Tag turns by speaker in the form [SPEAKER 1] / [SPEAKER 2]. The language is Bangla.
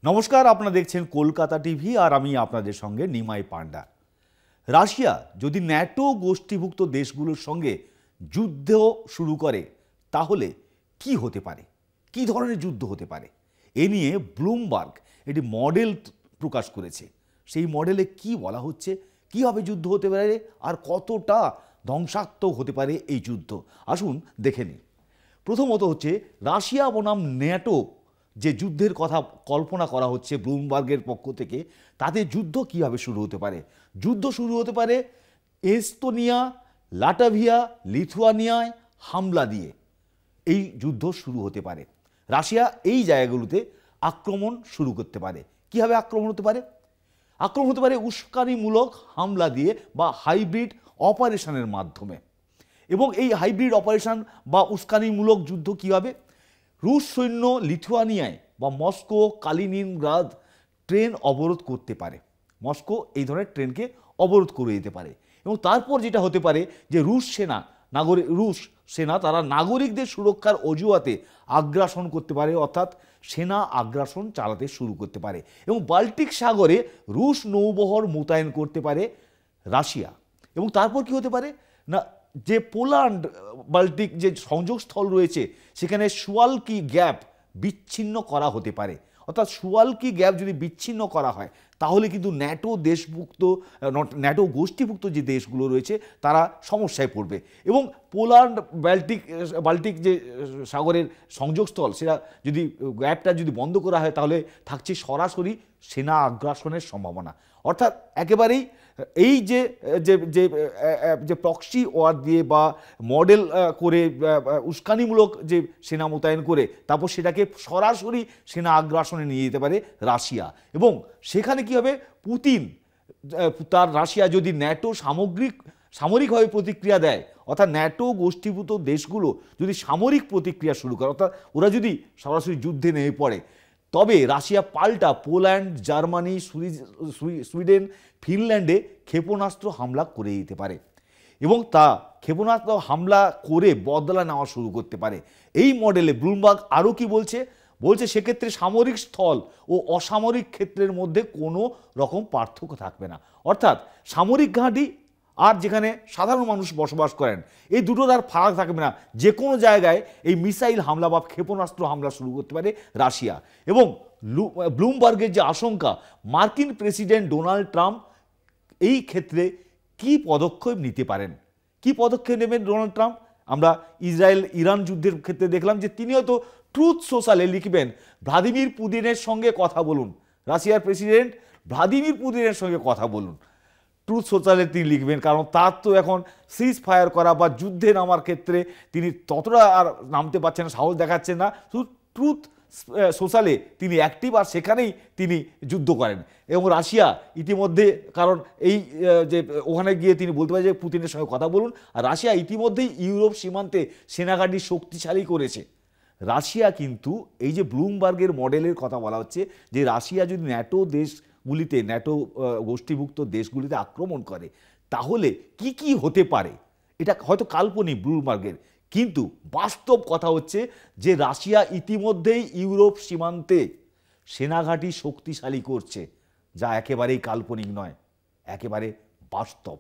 [SPEAKER 1] নমস্কার, আপনারা দেখছেন কলকাতা টিভি আর আমি আপনাদের সঙ্গে নিমাই পান্ডা। রাশিয়া যদি ন্যাটো গোষ্ঠীভুক্ত দেশগুলোর সঙ্গে যুদ্ধ শুরু করে তাহলে কি হতে পারে, কি ধরনের যুদ্ধ হতে পারে, এ নিয়ে ব্লুমবার্গ একটি মডেল প্রকাশ করেছে। সেই মডেলে কি বলা হচ্ছে, কীভাবে যুদ্ধ হতে পারে আর কতটা ধ্বংসাত্মক হতে পারে এই যুদ্ধ, আসুন দেখে নিই। প্রথমত হচ্ছে রাশিয়া বনাম ন্যাটো যে যুদ্ধের কথা কল্পনা করা হচ্ছে ব্লুমবার্গের পক্ষ থেকে, তাতে যুদ্ধ কীভাবে শুরু হতে পারে। যুদ্ধ শুরু হতে পারে এস্তোনিয়া, লাটভিয়া, লিথুয়ানিয়ায় হামলা দিয়ে। এই যুদ্ধ শুরু হতে পারে। রাশিয়া এই জায়গাগুলোতে আক্রমণ শুরু করতে পারে। কীভাবে আক্রমণ হতে পারে? আক্রমণ হতে পারে উস্কানিমূলক হামলা দিয়ে বা হাইব্রিড অপারেশনের মাধ্যমে। এবং এই হাইব্রিড অপারেশন বা উস্কানিমূলক যুদ্ধ কীভাবে? রুশ সৈন্য লিথুয়ানিয়ায় বা মস্কো, কালিনিনগ্রাদ ট্রেন অবরোধ করতে পারে। মস্কো এই ধরনের ট্রেনকে অবরোধ করে দিতে পারে। এবং তারপর যেটা হতে পারে যে রুশ সেনা তারা নাগরিকদের সুরক্ষার অজুহাতে আগ্রাসন করতে পারে, অর্থাৎ সেনা আগ্রাসন চালাতে শুরু করতে পারে। এবং বাল্টিক সাগরে রুশ নৌবহর মোতায়েন করতে পারে রাশিয়া। এবং তারপর কি হতে পারে না, যে পোল্যান্ড বাল্টিক যে সংযোগস্থল রয়েছে সেখানে সুয়ালকি গ্যাপ বিচ্ছিন্ন করা হতে পারে। অর্থাৎ সুয়ালকি গ্যাপ যদি বিচ্ছিন্ন করা হয় তাহলে কিন্তু ন্যাটো গোষ্ঠীভুক্ত যে দেশগুলো রয়েছে তারা সমস্যায় পড়বে। এবং পোল্যান্ড বাল্টিক যে সাগরের সংযোগস্থল, সেটা যদি গ্যাপটা যদি বন্ধ করা হয় তাহলে থাকছে সরাসরি সেনা আগ্রাসনের সম্ভাবনা। অর্থাৎ একেবারেই এই যে যে প্রক্সি ওয়ার দিয়ে বা মডেল করে উস্কানিমূলক যে সেনা মোতায়েন করে তারপর সেটাকে সরাসরি সেনা আগ্রাসনে নিয়ে যেতে পারে রাশিয়া। এবং সেখানে কি হবে, পুতিন তার রাশিয়া যদি ন্যাটো সামরিকভাবে প্রতিক্রিয়া দেয়, অর্থাৎ ন্যাটো গোষ্ঠীভূত দেশগুলো যদি সামরিক প্রতিক্রিয়া শুরু করে, অর্থাৎ ওরা যদি সরাসরি যুদ্ধে নেমে পড়ে, তবে রাশিয়া পাল্টা পোল্যান্ড, জার্মানি, সুইডেন, ফিনল্যান্ডে ক্ষেপণাস্ত্র হামলা করে দিতে পারে। এবং তা ক্ষেপণাস্ত্র হামলা করে বদলা নেওয়া শুরু করতে পারে। এই মডেলে ব্লুমবার্গ আরও কি বলছে সেক্ষেত্রে সামরিক স্থল ও অসামরিক ক্ষেত্রের মধ্যে কোনো রকম পার্থক্য থাকবে না। অর্থাৎ সামরিক ঘাঁটি আর যেখানে সাধারণ মানুষ বসবাস করেন, এই দুটোর আর ফারাক থাকবে না। যে কোনো জায়গায় এই মিসাইল হামলা বা ক্ষেপণাস্ত্র হামলা শুরু করতে পারে রাশিয়া। এবং ব্লুমবার্গের যে আশঙ্কা, মার্কিন প্রেসিডেন্ট ডোনাল্ড ট্রাম্প এই ক্ষেত্রে কি পদক্ষেপ নিতে পারেন, কি পদক্ষেপ নেবেন ডোনাল্ড ট্রাম্প? আমরা ইসরায়েল ইরান যুদ্ধের ক্ষেত্রে দেখলাম যে তিনি হয়তো ট্রুথ সোশ্যালে লিখবেন ভ্লাদিমির পুতিনের সঙ্গে কথা বলুন, রাশিয়ার প্রেসিডেন্ট ভ্লাদিমির পুতিনের সঙ্গে কথা বলুন। ট্রুথ সোশ্যালে তিনি লিখবেন, কারণ তার তো এখন সিজ ফায়ার করা বা যুদ্ধে নামার ক্ষেত্রে তিনি ততটা আর নামতে পারছেন না, সাহস দেখাচ্ছেন না। শুধু ট্রুথ সোশ্যালে তিনি অ্যাক্টিভ, আর সেখানেই তিনি যুদ্ধ করেন। এবং রাশিয়া ইতিমধ্যে, কারণ এই যে ওখানে গিয়ে তিনি বলতে পারেন যে পুতিনের সঙ্গে কথা বলুন, আর রাশিয়া ইতিমধ্যেই ইউরোপ সীমান্তে সেনাঘাঁটি শক্তিশালী করেছে। রাশিয়া কিন্তু এই যে ব্লুমবার্গের মডেলের কথা বলা হচ্ছে যে রাশিয়া যদি ন্যাটো গোষ্ঠীভুক্ত দেশগুলিতে আক্রমণ করে তাহলে কি কি হতে পারে, এটা হয়তো কাল্পনিক ব্লুমবার্গের, কিন্তু বাস্তব কথা হচ্ছে যে রাশিয়া ইতিমধ্যেই ইউরোপ সীমান্তে সেনাঘাঁটি শক্তিশালী করছে, যা একেবারেই কাল্পনিক নয়, একেবারে বাস্তব।